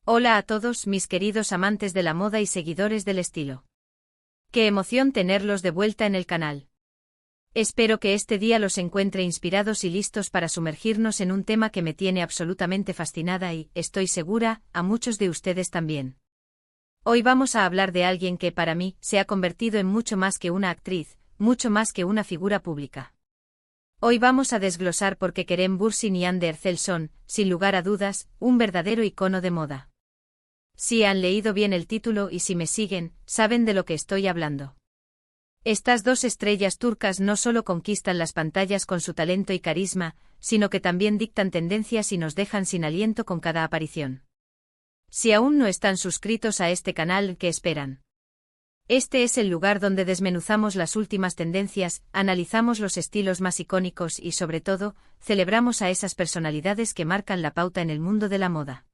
Hola a todos mis queridos amantes de la moda y seguidores del estilo. Qué emoción tenerlos de vuelta en el canal. Espero que este día los encuentre inspirados y listos para sumergirnos en un tema que me tiene absolutamente fascinada y, estoy segura, a muchos de ustedes también. Hoy vamos a hablar de alguien que para mí se ha convertido en mucho más que una actriz, mucho más que una figura pública. Hoy vamos a desglosar por qué Kerem Bürsin y Hande Erçel son, sin lugar a dudas, un verdadero icono de moda. Si han leído bien el título y si me siguen, saben de lo que estoy hablando. Estas dos estrellas turcas no solo conquistan las pantallas con su talento y carisma, sino que también dictan tendencias y nos dejan sin aliento con cada aparición. Si aún no están suscritos a este canal, ¿qué esperan? Este es el lugar donde desmenuzamos las últimas tendencias, analizamos los estilos más icónicos y, sobre todo, celebramos a esas personalidades que marcan la pauta en el mundo de la moda.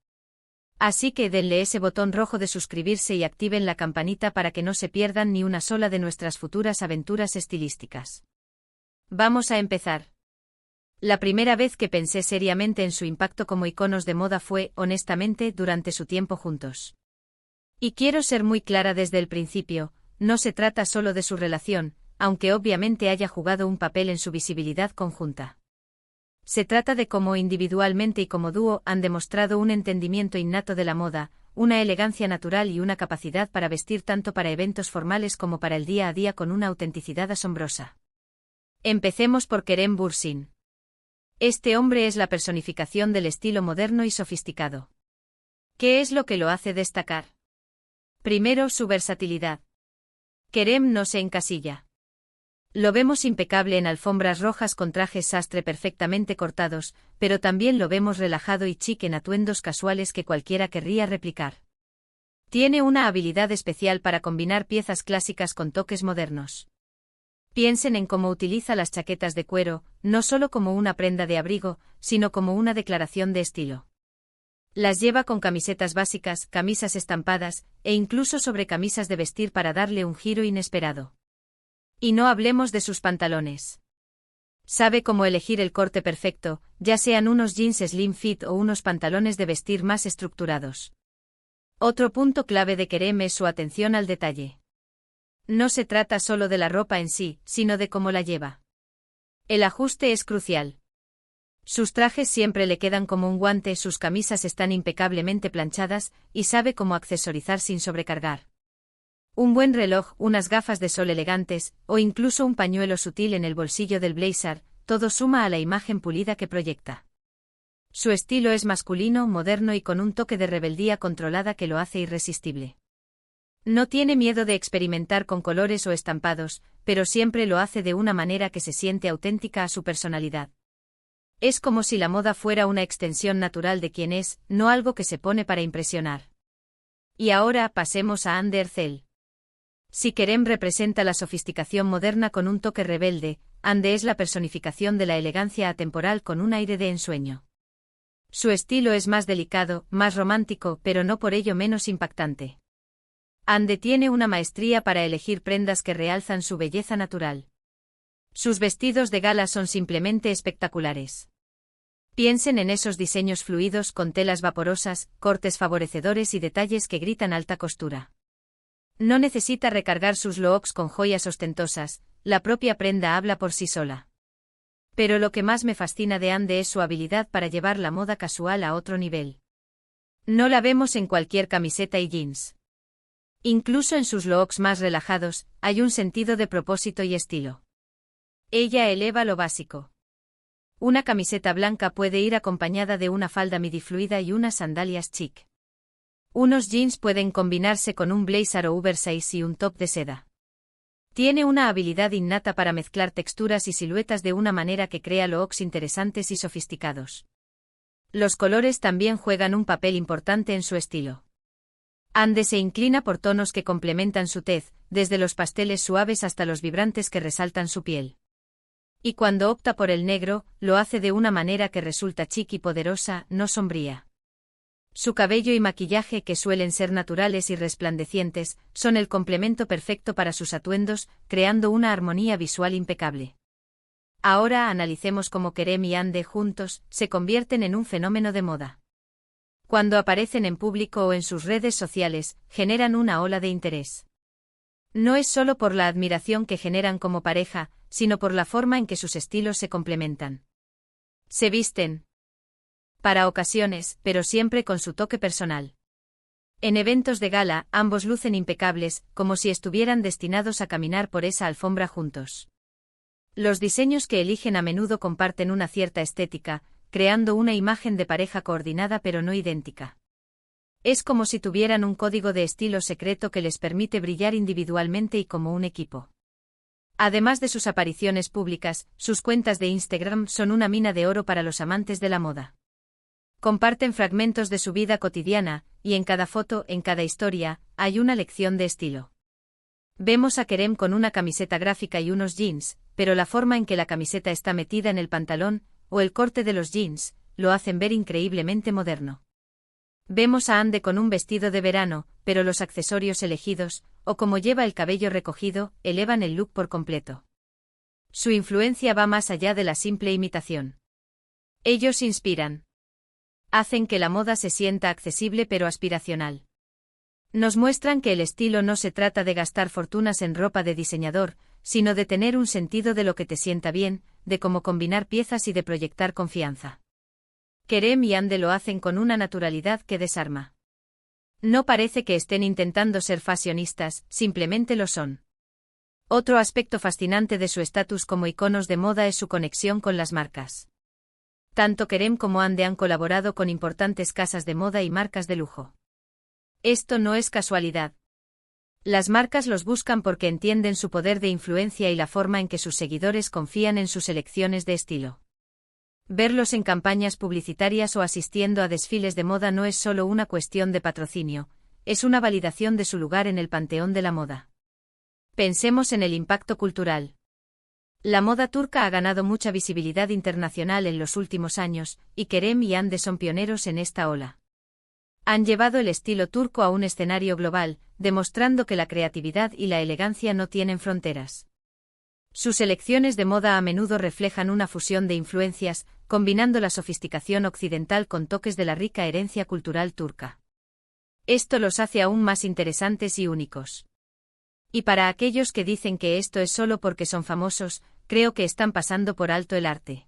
Así que denle ese botón rojo de suscribirse y activen la campanita para que no se pierdan ni una sola de nuestras futuras aventuras estilísticas. Vamos a empezar. La primera vez que pensé seriamente en su impacto como iconos de moda fue, honestamente, durante su tiempo juntos. Y quiero ser muy clara desde el principio, no se trata solo de su relación, aunque obviamente haya jugado un papel en su visibilidad conjunta. Se trata de cómo individualmente y como dúo han demostrado un entendimiento innato de la moda, una elegancia natural y una capacidad para vestir tanto para eventos formales como para el día a día con una autenticidad asombrosa. Empecemos por Kerem Bürsin. Este hombre es la personificación del estilo moderno y sofisticado. ¿Qué es lo que lo hace destacar? Primero, su versatilidad. Kerem no se encasilla. Lo vemos impecable en alfombras rojas con trajes sastre perfectamente cortados, pero también lo vemos relajado y chic en atuendos casuales que cualquiera querría replicar. Tiene una habilidad especial para combinar piezas clásicas con toques modernos. Piensen en cómo utiliza las chaquetas de cuero, no solo como una prenda de abrigo, sino como una declaración de estilo. Las lleva con camisetas básicas, camisas estampadas, e incluso sobre camisas de vestir para darle un giro inesperado. Y no hablemos de sus pantalones. Sabe cómo elegir el corte perfecto, ya sean unos jeans slim fit o unos pantalones de vestir más estructurados. Otro punto clave de Kerem es su atención al detalle. No se trata solo de la ropa en sí, sino de cómo la lleva. El ajuste es crucial. Sus trajes siempre le quedan como un guante, sus camisas están impecablemente planchadas, y sabe cómo accesorizar sin sobrecargar. Un buen reloj, unas gafas de sol elegantes, o incluso un pañuelo sutil en el bolsillo del blazer, todo suma a la imagen pulida que proyecta. Su estilo es masculino, moderno y con un toque de rebeldía controlada que lo hace irresistible. No tiene miedo de experimentar con colores o estampados, pero siempre lo hace de una manera que se siente auténtica a su personalidad. Es como si la moda fuera una extensión natural de quien es, no algo que se pone para impresionar. Y ahora pasemos a Hande Erçel. Si Kerem representa la sofisticación moderna con un toque rebelde, Hande es la personificación de la elegancia atemporal con un aire de ensueño. Su estilo es más delicado, más romántico, pero no por ello menos impactante. Hande tiene una maestría para elegir prendas que realzan su belleza natural. Sus vestidos de gala son simplemente espectaculares. Piensen en esos diseños fluidos con telas vaporosas, cortes favorecedores y detalles que gritan alta costura. No necesita recargar sus looks con joyas ostentosas, la propia prenda habla por sí sola. Pero lo que más me fascina de Hande es su habilidad para llevar la moda casual a otro nivel. No la vemos en cualquier camiseta y jeans. Incluso en sus looks más relajados, hay un sentido de propósito y estilo. Ella eleva lo básico. Una camiseta blanca puede ir acompañada de una falda midi fluida y unas sandalias chic. Unos jeans pueden combinarse con un blazer o oversize y un top de seda. Tiene una habilidad innata para mezclar texturas y siluetas de una manera que crea looks interesantes y sofisticados. Los colores también juegan un papel importante en su estilo. Hande se inclina por tonos que complementan su tez, desde los pasteles suaves hasta los vibrantes que resaltan su piel. Y cuando opta por el negro, lo hace de una manera que resulta chic y poderosa, no sombría. Su cabello y maquillaje, que suelen ser naturales y resplandecientes, son el complemento perfecto para sus atuendos, creando una armonía visual impecable. Ahora analicemos cómo Kerem y Hande juntos se convierten en un fenómeno de moda. Cuando aparecen en público o en sus redes sociales, generan una ola de interés. No es solo por la admiración que generan como pareja, sino por la forma en que sus estilos se complementan. Se visten para ocasiones, pero siempre con su toque personal. En eventos de gala, ambos lucen impecables, como si estuvieran destinados a caminar por esa alfombra juntos. Los diseños que eligen a menudo comparten una cierta estética, creando una imagen de pareja coordinada pero no idéntica. Es como si tuvieran un código de estilo secreto que les permite brillar individualmente y como un equipo. Además de sus apariciones públicas, sus cuentas de Instagram son una mina de oro para los amantes de la moda. Comparten fragmentos de su vida cotidiana, y en cada foto, en cada historia, hay una lección de estilo. Vemos a Kerem con una camiseta gráfica y unos jeans, pero la forma en que la camiseta está metida en el pantalón, o el corte de los jeans, lo hacen ver increíblemente moderno. Vemos a Ande con un vestido de verano, pero los accesorios elegidos, o como lleva el cabello recogido, elevan el look por completo. Su influencia va más allá de la simple imitación. Ellos inspiran. Hacen que la moda se sienta accesible pero aspiracional. Nos muestran que el estilo no se trata de gastar fortunas en ropa de diseñador, sino de tener un sentido de lo que te sienta bien, de cómo combinar piezas y de proyectar confianza. Kerem y Ande lo hacen con una naturalidad que desarma. No parece que estén intentando ser fashionistas, simplemente lo son. Otro aspecto fascinante de su estatus como iconos de moda es su conexión con las marcas. Tanto Kerem como Ande han colaborado con importantes casas de moda y marcas de lujo. Esto no es casualidad. Las marcas los buscan porque entienden su poder de influencia y la forma en que sus seguidores confían en sus elecciones de estilo. Verlos en campañas publicitarias o asistiendo a desfiles de moda no es solo una cuestión de patrocinio, es una validación de su lugar en el panteón de la moda. Pensemos en el impacto cultural. La moda turca ha ganado mucha visibilidad internacional en los últimos años, y Kerem y Ande son pioneros en esta ola. Han llevado el estilo turco a un escenario global, demostrando que la creatividad y la elegancia no tienen fronteras. Sus elecciones de moda a menudo reflejan una fusión de influencias, combinando la sofisticación occidental con toques de la rica herencia cultural turca. Esto los hace aún más interesantes y únicos. Y para aquellos que dicen que esto es solo porque son famosos, creo que están pasando por alto el arte.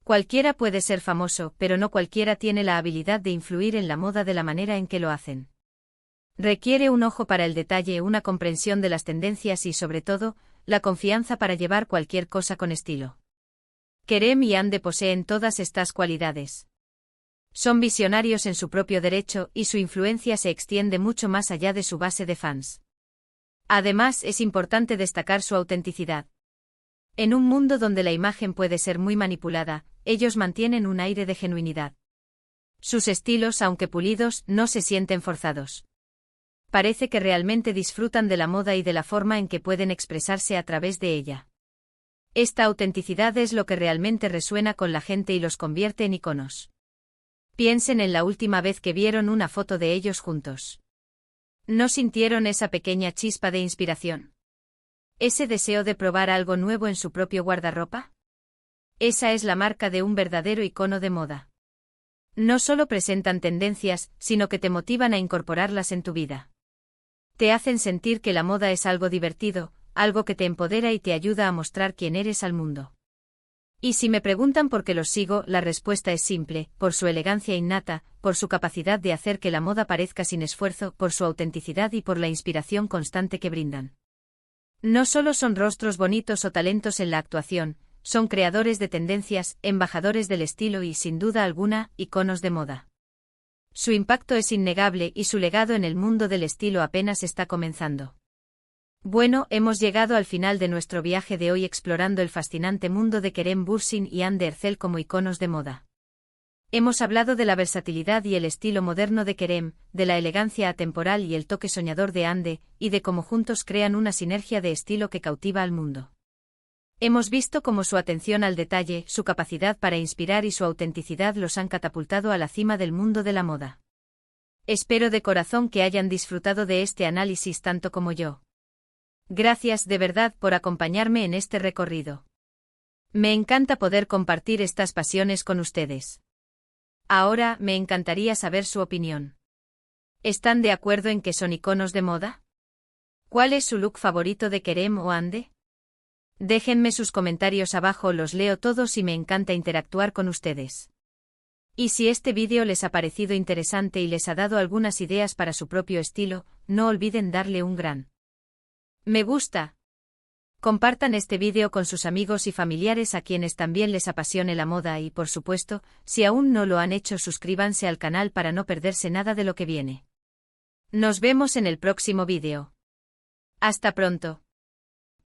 Cualquiera puede ser famoso, pero no cualquiera tiene la habilidad de influir en la moda de la manera en que lo hacen. Requiere un ojo para el detalle, una comprensión de las tendencias y, sobre todo, la confianza para llevar cualquier cosa con estilo. Kerem y Ande poseen todas estas cualidades. Son visionarios en su propio derecho y su influencia se extiende mucho más allá de su base de fans. Además, es importante destacar su autenticidad. En un mundo donde la imagen puede ser muy manipulada, ellos mantienen un aire de genuinidad. Sus estilos, aunque pulidos, no se sienten forzados. Parece que realmente disfrutan de la moda y de la forma en que pueden expresarse a través de ella. Esta autenticidad es lo que realmente resuena con la gente y los convierte en iconos. Piensen en la última vez que vieron una foto de ellos juntos. ¿No sintieron esa pequeña chispa de inspiración? ¿Ese deseo de probar algo nuevo en su propio guardarropa? Esa es la marca de un verdadero icono de moda. No solo presentan tendencias, sino que te motivan a incorporarlas en tu vida. Te hacen sentir que la moda es algo divertido, algo que te empodera y te ayuda a mostrar quién eres al mundo. Y si me preguntan por qué los sigo, la respuesta es simple: por su elegancia innata, por su capacidad de hacer que la moda parezca sin esfuerzo, por su autenticidad y por la inspiración constante que brindan. No solo son rostros bonitos o talentos en la actuación, son creadores de tendencias, embajadores del estilo y, sin duda alguna, iconos de moda. Su impacto es innegable y su legado en el mundo del estilo apenas está comenzando. Bueno, hemos llegado al final de nuestro viaje de hoy explorando el fascinante mundo de Kerem Bürsin y Hande Erçel como iconos de moda. Hemos hablado de la versatilidad y el estilo moderno de Kerem, de la elegancia atemporal y el toque soñador de Hande, y de cómo juntos crean una sinergia de estilo que cautiva al mundo. Hemos visto cómo su atención al detalle, su capacidad para inspirar y su autenticidad los han catapultado a la cima del mundo de la moda. Espero de corazón que hayan disfrutado de este análisis tanto como yo. Gracias de verdad por acompañarme en este recorrido. Me encanta poder compartir estas pasiones con ustedes. Ahora, me encantaría saber su opinión. ¿Están de acuerdo en que son iconos de moda? ¿Cuál es su look favorito de Kerem o Ande? Déjenme sus comentarios abajo, los leo todos y me encanta interactuar con ustedes. Y si este vídeo les ha parecido interesante y les ha dado algunas ideas para su propio estilo, no olviden darle un gran me gusta. Compartan este vídeo con sus amigos y familiares a quienes también les apasione la moda y, por supuesto, si aún no lo han hecho, suscríbanse al canal para no perderse nada de lo que viene. Nos vemos en el próximo vídeo. Hasta pronto.